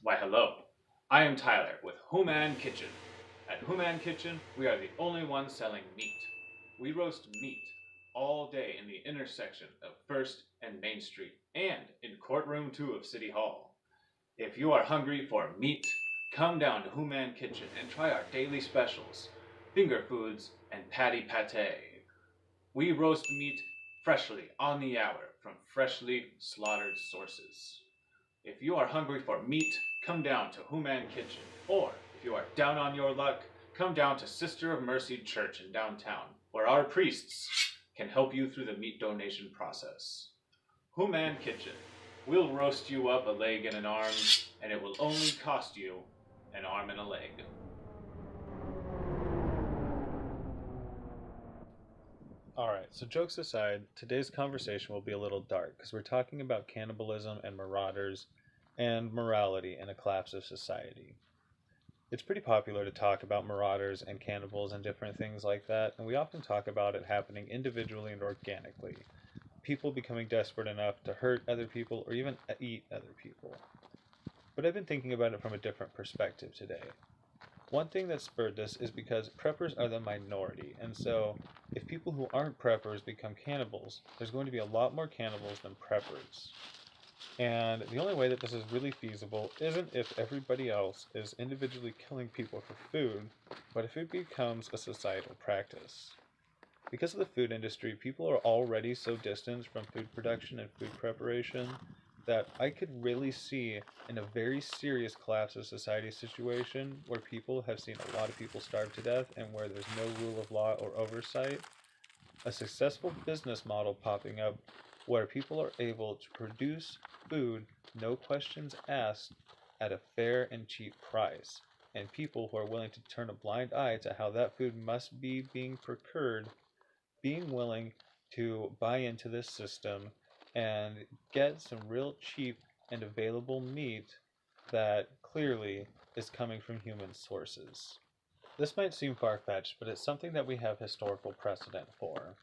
Why, hello. I am Tyler with Human Kitchen. At Human Kitchen, we are the only ones selling meat. We roast meat all day in the intersection of First and Main Street and in Courtroom 2 of City Hall. If you are hungry for meat, come down to Human Kitchen and try our daily specials, finger foods and patty pate. We roast meat freshly on the hour from freshly slaughtered sources. If you are hungry for meat, come down to Human Kitchen. Or, if you are down on your luck, come down to Sister of Mercy Church in downtown, where our priests can help you through the meat donation process. Human Kitchen. We'll roast you up a leg and an arm, and it will only cost you an arm and a leg. Alright, so jokes aside, today's conversation will be a little dark because we're talking about cannibalism and marauders and morality in a collapse of society. It's pretty popular to talk about marauders and cannibals and different things like that, and we often talk about it happening individually and organically. People becoming desperate enough to hurt other people or even eat other people. But I've been thinking about it from a different perspective today. One thing that spurred this is because preppers are the minority, and so if people who aren't preppers become cannibals, there's going to be a lot more cannibals than preppers. And the only way that this is really feasible isn't if everybody else is individually killing people for food, but if it becomes a societal practice. Because of the food industry, people are already so distanced from food production and food preparation that I could really see in a very serious collapse of society situation where people have seen a lot of people starve to death and where there's no rule of law or oversight, a successful business model popping up where people are able to produce food, no questions asked, at a fair and cheap price, and people who are willing to turn a blind eye to how that food must be being procured, being willing to buy into this system and get some real cheap and available meat that clearly is coming from human sources. This might seem far-fetched, but it's something that we have historical precedent for.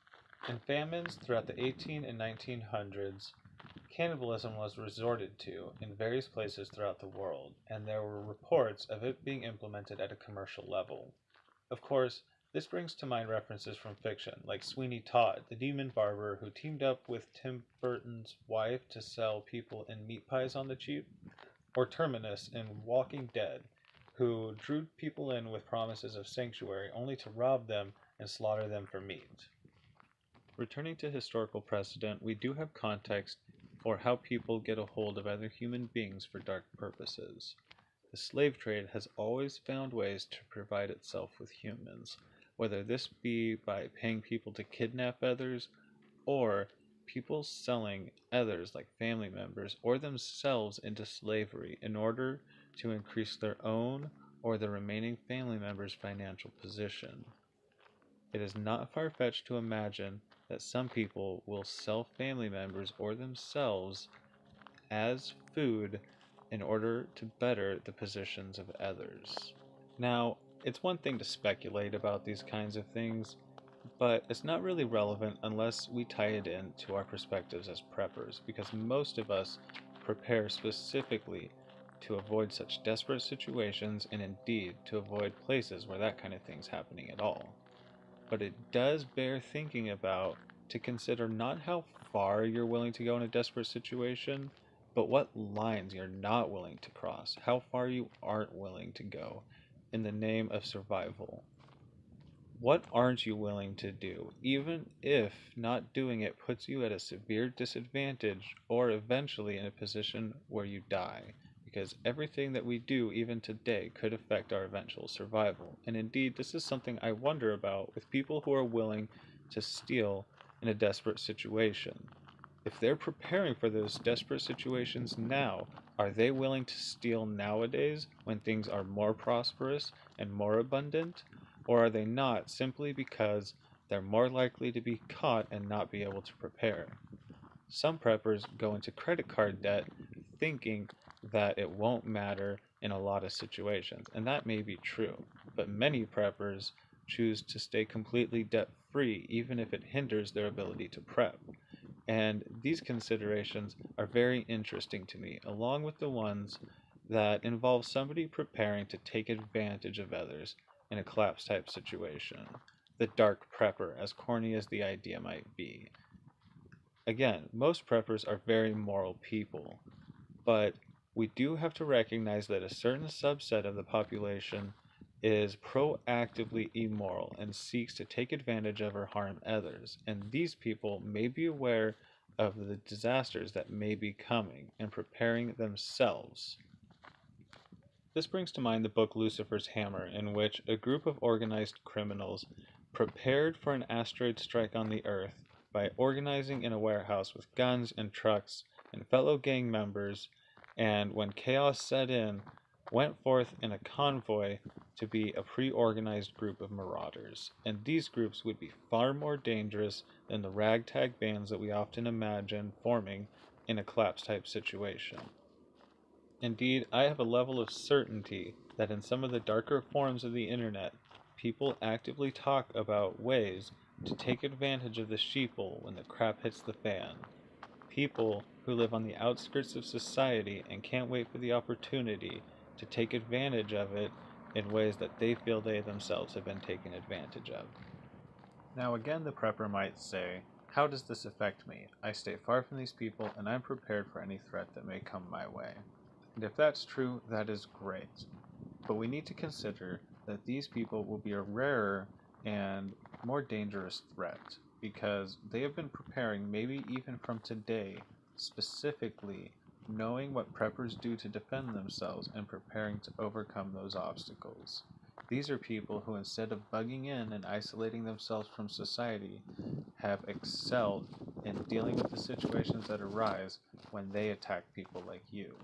In famines throughout the 18 and 1900s, cannibalism was resorted to in various places throughout the world, and there were reports of it being implemented at a commercial level. Of course, this brings to mind references from fiction, like Sweeney Todd, the demon barber who teamed up with Tim Burton's wife to sell people in meat pies on the cheap, or Terminus in Walking Dead, who drew people in with promises of sanctuary only to rob them and slaughter them for meat. Returning to historical precedent, we do have context for how people get a hold of other human beings for dark purposes. The slave trade has always found ways to provide itself with humans, whether this be by paying people to kidnap others, or people selling others like family members or themselves into slavery in order to increase their own or the remaining family members' financial position. It is not far-fetched to imagine that some people will sell family members or themselves as food in order to better the positions of others. Now, it's one thing to speculate about these kinds of things, but it's not really relevant unless we tie it in to our perspectives as preppers, because most of us prepare specifically to avoid such desperate situations and indeed to avoid places where that kind of thing's happening at all. But it does bear thinking about to consider not how far you're willing to go in a desperate situation, but what lines you're not willing to cross, how far you aren't willing to go in the name of survival. What aren't you willing to do, even if not doing it puts you at a severe disadvantage or eventually in a position where you die? Because everything that we do, even today, could affect our eventual survival. And indeed, this is something I wonder about with people who are willing to steal in a desperate situation. If they're preparing for those desperate situations now, are they willing to steal nowadays when things are more prosperous and more abundant? Or are they not simply because they're more likely to be caught and not be able to prepare? Some preppers go into credit card debt thinking that it won't matter in a lot of situations, and that may be true, but many preppers choose to stay completely debt-free even if it hinders their ability to prep. And these considerations are very interesting to me, along with the ones that involves somebody preparing to take advantage of others in a collapse type situation. The dark prepper, as corny as the idea might be. Again, most preppers are very moral people, but we do have to recognize that a certain subset of the population is proactively immoral and seeks to take advantage of or harm others, and these people may be aware of the disasters that may be coming and preparing themselves. This brings to mind the book Lucifer's Hammer, in which a group of organized criminals prepared for an asteroid strike on the Earth by organizing in a warehouse with guns and trucks and fellow gang members, and when chaos set in, went forth in a convoy to be a pre-organized group of marauders. And these groups would be far more dangerous than the ragtag bands that we often imagine forming in a collapse type situation. Indeed, I have a level of certainty that in some of the darker forums of the internet, people actively talk about ways to take advantage of the sheeple when the crap hits the fan. People who live on the outskirts of society and can't wait for the opportunity to take advantage of it in ways that they feel they themselves have been taken advantage of. Now again, the prepper might say, how does this affect me? I stay far from these people and I'm prepared for any threat that may come my way. And if that's true, that is great. But we need to consider that these people will be a rarer and more dangerous threat because they have been preparing, maybe even from today, specifically knowing what preppers do to defend themselves and preparing to overcome those obstacles. These are people who, instead of bugging in and isolating themselves from society, have excelled in dealing with the situations that arise when they attack people like you.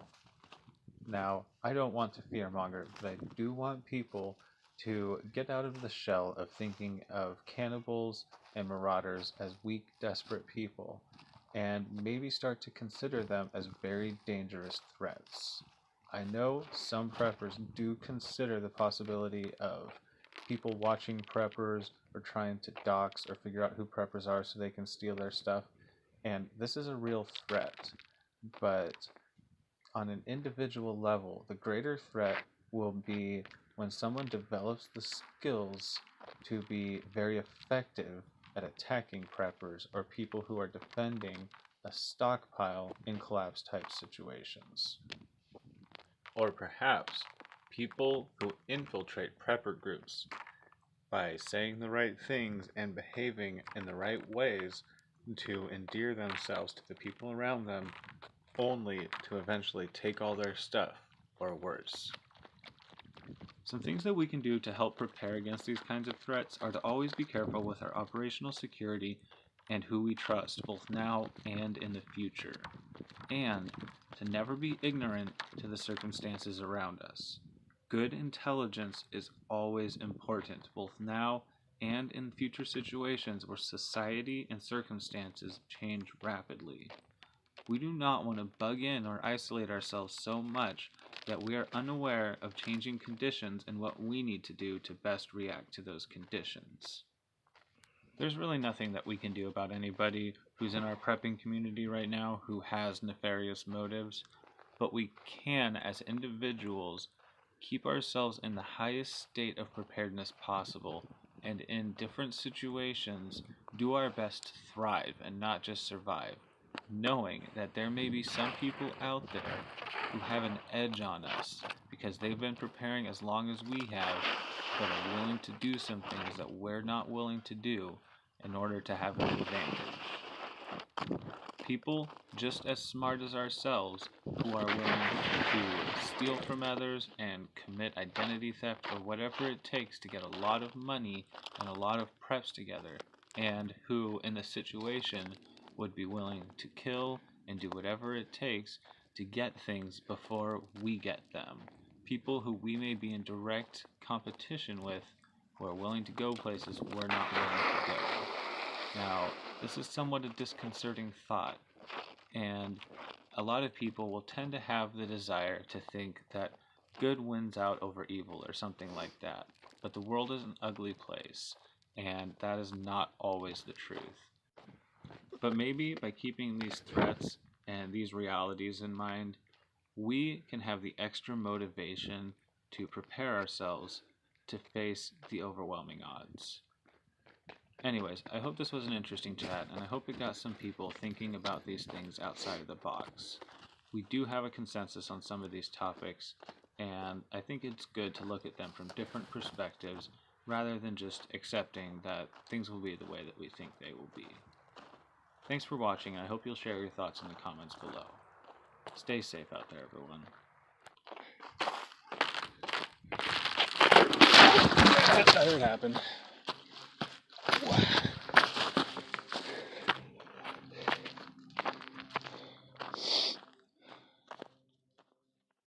Now, I don't want to fearmonger, but I do want people to get out of the shell of thinking of cannibals and marauders as weak, desperate people, and maybe start to consider them as very dangerous threats. I know some preppers do consider the possibility of people watching preppers or trying to dox or figure out who preppers are so they can steal their stuff, and this is a real threat, but on an individual level, the greater threat will be when someone develops the skills to be very effective at attacking preppers or people who are defending a stockpile in collapse type situations. Or perhaps people who infiltrate prepper groups by saying the right things and behaving in the right ways to endear themselves to the people around them, only to eventually take all their stuff, or worse. Some things that we can do to help prepare against these kinds of threats are to always be careful with our operational security and who we trust, both now and in the future, and to never be ignorant to the circumstances around us. Good intelligence is always important, both now and in future situations where society and circumstances change rapidly. We do not want to bug in or isolate ourselves so much that we are unaware of changing conditions and what we need to do to best react to those conditions. There's really nothing that we can do about anybody who's in our prepping community right now who has nefarious motives, but we can, as individuals, keep ourselves in the highest state of preparedness possible, and in different situations, do our best to thrive and not just survive, knowing that there may be some people out there who have an edge on us because they've been preparing as long as we have, but are willing to do some things that we're not willing to do in order to have an advantage. People just as smart as ourselves who are willing to steal from others and commit identity theft or whatever it takes to get a lot of money and a lot of preps together, and who in the situation would be willing to kill and do whatever it takes to get things before we get them. People who we may be in direct competition with who are willing to go places we're not willing to go. Now, this is somewhat a disconcerting thought, and a lot of people will tend to have the desire to think that good wins out over evil or something like that. But the world is an ugly place, and that is not always the truth. But maybe by keeping these threats and these realities in mind, we can have the extra motivation to prepare ourselves to face the overwhelming odds. Anyways, I hope this was an interesting chat, and I hope it got some people thinking about these things outside of the box. We do have a consensus on some of these topics, and I think it's good to look at them from different perspectives rather than just accepting that things will be the way that we think they will be. Thanks for watching, and I hope you'll share your thoughts in the comments below. Stay safe out there, everyone. That happened.